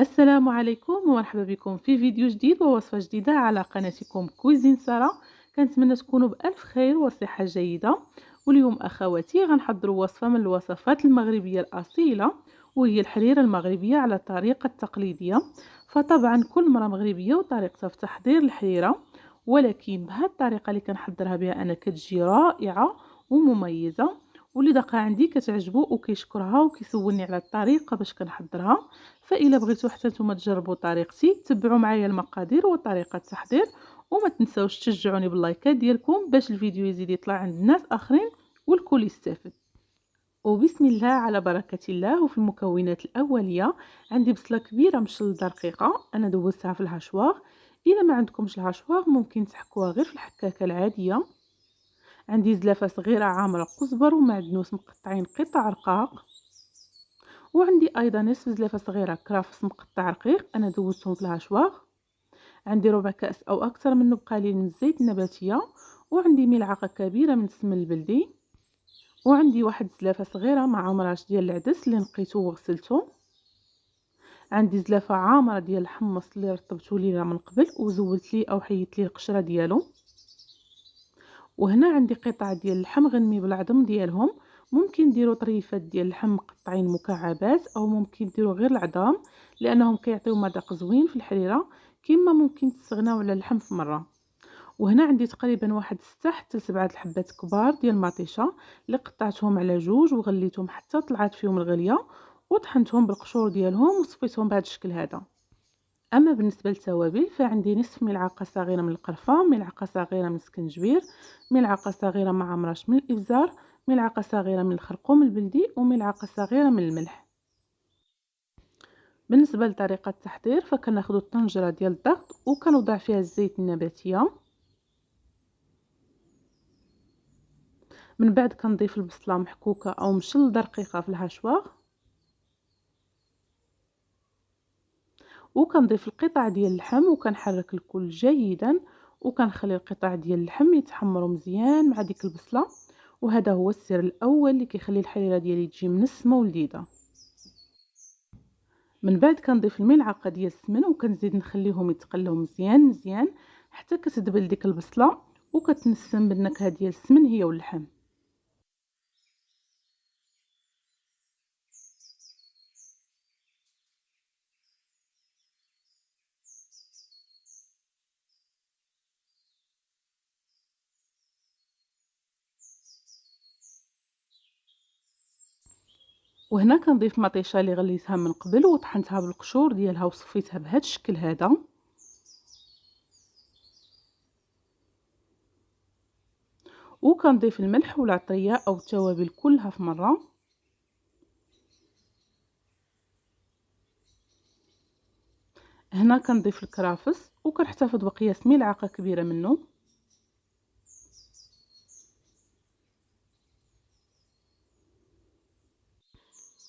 السلام عليكم ومرحبا بكم في فيديو جديد ووصفة جديدة على قناتكم كويزين سارة. كنتمنى تكونوا بألف خير وصحة جيدة. واليوم أخواتي غنحضروا وصفة من الوصفات المغربية الأصيلة، وهي الحريرة المغربية على الطريقة التقليدية. فطبعا كل مرة مغربية وطريقتها في تحضير الحريرة، ولكن بهذه الطريقة اللي كنحضرها بها أنا كتجي رائعة ومميزة، واللي دقها عندي كتعجبو وكيشكرها وكيسولني على الطريقة باش كنحضرها. فإلا بغيتو حتى نتوما تجربوا طريقتي تبعوا معايا المقادير وطريقة التحضير، وما تنساوش تشجعوني باللايكات ديالكم باش الفيديو يزيد يطلع عند الناس اخرين والكل يستافد. وبسم الله على بركة الله. وفي المكونات الأولية عندي بصلة كبيرة مشلضة رقيقة أنا دوزتها في الهاشواغ. إلا ما عندكمش الهاشواغ ممكن تحكوها غير في الحكاكة العادية. عندي زلافة صغيرة عامرة قزبر ومعدنوس مقطعين قطع رقاق، وعندي ايضا نصف زلافه صغيره كرافس مقطع رقيق انا دوزتهم في الهاشواغ. عندي ربع كاس او اكثر منه بقليل من الزيت النباتيه، وعندي ملعقه كبيره من السمن البلدي، وعندي واحد زلافه صغيره مع عمراش ديال العدس اللي نقيته وغسلته. عندي زلافه عامره ديال الحمص اللي رطبته ليله من قبل وزولت ليه او حيدت ليه القشره ديالو. وهنا عندي قطع ديال اللحم غنمي بالعظم ديالهم. ممكن ديروا طريفات ديال اللحم مقطعين مكعبات، او ممكن ديروا غير العظام لانهم كيعطيو مذاق زوين في الحريره. كما ممكن تستغناو على اللحم في مره. وهنا عندي تقريبا واحد 6 حتى 7 الحبات كبار ديال المطيشه اللي قطعتهم على جوج وغليتهم حتى طلعت فيهم الغليه، وطحنتهم بالقشور ديالهم وصفيتهم بهذا الشكل هذا. اما بالنسبه للتوابل فعندي نصف ملعقه صغيره من القرفه، ملعقه صغيره من السكنجبير، ملعقه صغيره مع عمراش من الابزار، ملعقه صغيره من الخرقوم البلدي، وملعقه صغيره من الملح. بالنسبه لطريقه التحضير فكناخذ الطنجره ديال الضغط وكنوضع فيها الزيت النباتيه. من بعد كنضيف البصله محكوكه او مشلضه رقيقه في الهاشواغ، وكنضيف القطع ديال اللحم وكنحرك الكل جيدا، وكنخلي القطع ديال اللحم يتحمروا مزيان مع ديك البصله. وهذا هو السر الاول اللي كيخلي الحريره ديالي تجي منسمه ولذيذه. من بعد كنضيف الملعقه ديال السمن وكنزيد نخليهم يتقلوا مزيان مزيان حتى كتدبل ديك البصله وكتنسم بالنكهه ديال السمن هي واللحم. وهنا كنضيف مطيشه اللي غليتها من قبل وطحنتها بالقشور ديالها وصفيتها بهذا الشكل هذا. وكنضيف الملح والعطريه او التوابل كلها في مره. هنا كنضيف الكرافس وكنحتفظ بقياس ملعقه كبيره منه.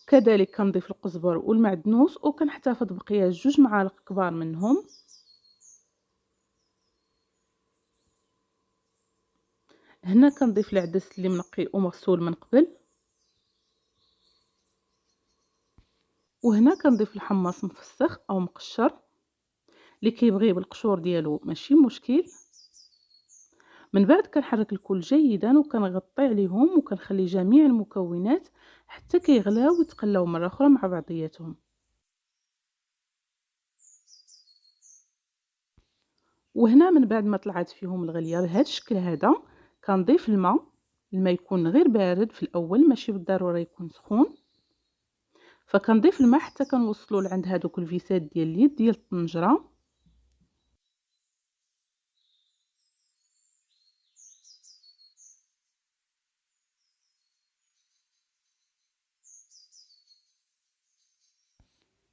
كذلك كنضيف القزبر والمعدنوس وكنحتفظ بقياس 2 معالق كبار منهم. هنا كنضيف العدس اللي منقي ومغسول من قبل. وهنا كنضيف الحمص مفسخ او مقشر، اللي كيبغيه بالقشور ديالو ماشي مشكل. من بعد كنحرك الكل جيدا وكنغطي عليهم وكنخلي جميع المكونات حتى كيغلاو ويتقلاو مره اخرى مع بعضياتهم. وهنا من بعد ما طلعت فيهم الغليه بهذا الشكل هذا كنضيف الماء يكون غير بارد في الاول ماشي بالضروره يكون سخون. فكنضيف الماء حتى كنوصلوا لعند هذوك الفيسات ديال اليد ديال الطنجره.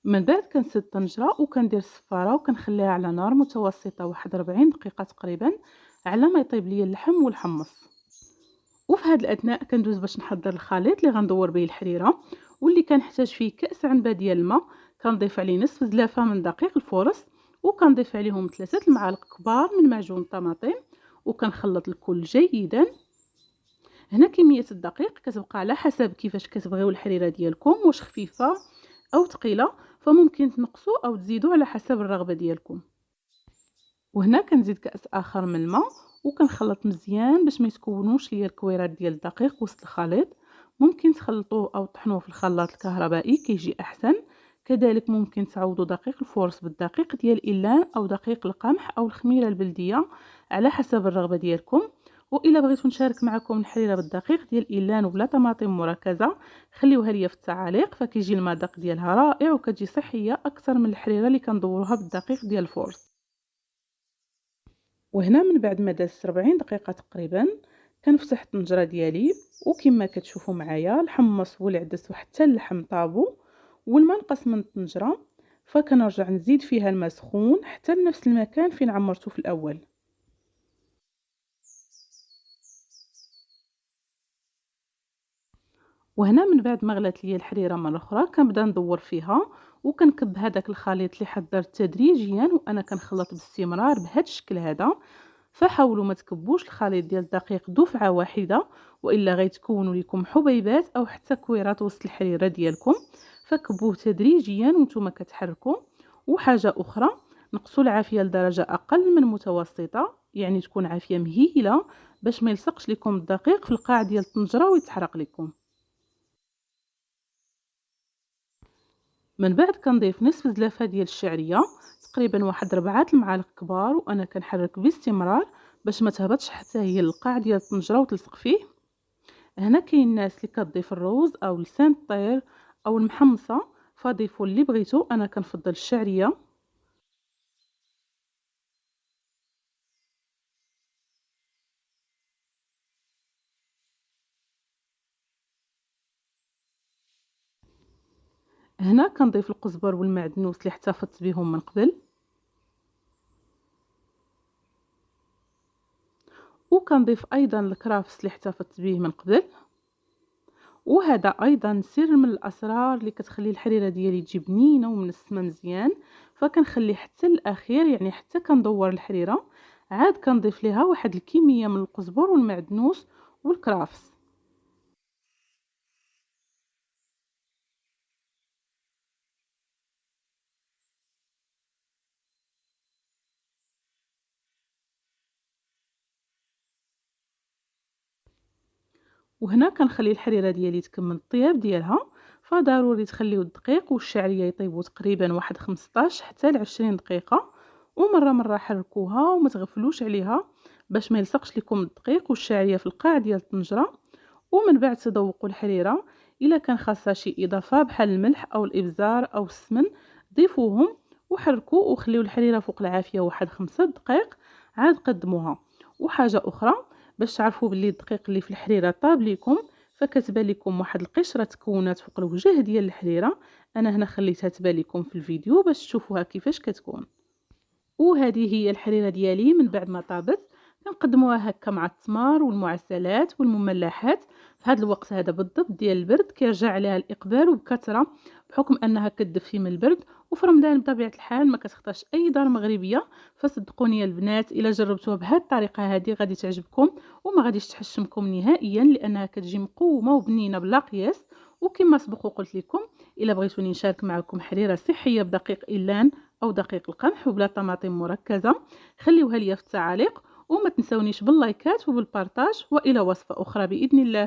من بعد كنسد الطنجره وكندير الصفاره وكنخليها على نار متوسطه واحد 40 دقيقه تقريبا على ما يطيب لي اللحم والحمص. وفي هذا الاثناء كندوز باش نحضر الخليط اللي غندور به الحريره، واللي كنحتاج فيه كاس عنبه ديال الماء. كنضيف عليه نصف زلافه من دقيق الفورص، وكنضيف عليهم 3 المعالق كبار من معجون الطماطم، وكنخلط الكل جيدا. هنا كميه الدقيق كتبقى على حسب كيفاش كتبغيو الحريره ديالكم، واش خفيفه او ثقيله. فممكن تنقصوا او تزيدوا على حسب الرغبه ديالكم. وهنا كنزيد كاس اخر من الماء وكنخلط مزيان باش ما يتكونوش ليا الكويرات ديال الدقيق وسط الخليط. ممكن تخلطوه او تطحنوه في الخلاط الكهربائي كيجي احسن. كذلك ممكن تعوضوا دقيق الفورس بالدقيق ديال الإيلان او دقيق القمح او الخميره البلديه على حسب الرغبه ديالكم. والا بغيتو نشارك معكم الحريره بالدقيق ديال الإيلان وبلا طماطم مركزه خليوها ليا في التعاليق، فكيجي المذاق ديالها رائع وكتجي صحيه اكثر من الحريره اللي كندوروها بالدقيق ديال الفورس. وهنا من بعد ما دازت 40 دقيقه تقريبا كنفتح الطنجره ديالي، وكما كتشوفوا معايا الحمص والعدس وحتى اللحم طابو والماء نقص من الطنجره. فكنرجع نزيد فيها الماء سخون حتى لنفس المكان فين عمرته في الاول. وهنا من بعد ما غلات ليا الحريره مره اخرى كنبدا ندور فيها وكنكب هذاك الخليط اللي حضرت تدريجيا وانا كنخلط باستمرار بهذا الشكل هذا. فحاولوا ما تكبوش الخليط ديال الدقيق دفعه واحده والا غيتكونوا لكم حبيبات او حتى كويرات وسط الحريره ديالكم. فكبوه تدريجيا وانتم كتحركوا. وحاجه اخرى، نقصوا العافيه لدرجه اقل من متوسطه، يعني تكون عافيه مهيله باش ما يلصقش لكم الدقيق في القاع ديال الطنجره ويتحرق لكم. من بعد كنضيف نصف زلافه ديال الشعريه، تقريبا واحد 4 المعالق كبار، وانا كنحرك باستمرار باش ما تهبطش حتى هي للقاع ديال الطنجره وتلصق فيه. هنا كاين الناس اللي كتضيف الروز او لسان الطير او المحمصه، فضيفوا اللي بغيتو، انا كنفضل الشعريه. هنا كنضيف القزبر والمعدنوس اللي احتفظت بهم من قبل، وكنضيف ايضا الكرافس اللي احتفظت به من قبل. وهذا ايضا سر من الاسرار اللي كتخلي الحريره ديالي تجي بنينه ومنسمه مزيان. فكنخلي حتى الاخير، يعني حتى كندور الحريره عاد كنضيف ليها واحد الكميه من القزبر والمعدنوس والكرافس. وهنا كنخلي الحريره ديالي تكمل الطياب ديالها. فضروري تخليو الدقيق والشعريه يطيبوا تقريبا واحد 15 حتى ل 20 دقيقه، ومره مره حركوها وما تغفلوش عليها باش ما يلصقش لكم الدقيق والشعريه في القاع ديال الطنجره. ومن بعد تذوقوا الحريره، الا كان خاصها شي اضافه بحال الملح او الابزار او السمن ضيفوهم وحركوا وخليوا الحريره فوق العافيه واحد 5 دقائق عاد قدموها. وحاجه اخرى باش تعرفوا باللي الدقيق اللي في الحريره طاب لكم، فكتبان لكم واحد القشره تكونات فوق الوجه ديال الحريره. انا هنا خليتها تبان لكم في الفيديو باش تشوفوها كيفاش كتكون. وهذه هي الحريره ديالي من بعد ما طابت. كنقدموها هكا مع التمر والمعسلات والمملحات. في هذا الوقت هذا بالضبط ديال البرد كيرجع عليها الاقبال وبكثره بحكم انها كتدفي من البرد. وفي رمضان بطبيعه الحال ما كتختارش اي دار مغربيه. فصدقوني البنات الا جربتوها بهذه الطريقه هذه غادي تعجبكم وما غاديش تحشمكم نهائيا، لانها كتجي مقومه وبنينه بلا قياس. وكما سبق وقلت لكم، الا بغيتوني نشارك معكم حريره صحيه بدقيق إيلان او دقيق القمح وبلا طماطم مركزه خليوها ليا في التعاليق. وما تنسونيش باللايكات وبالبارطاج، والى وصفه اخرى باذن الله.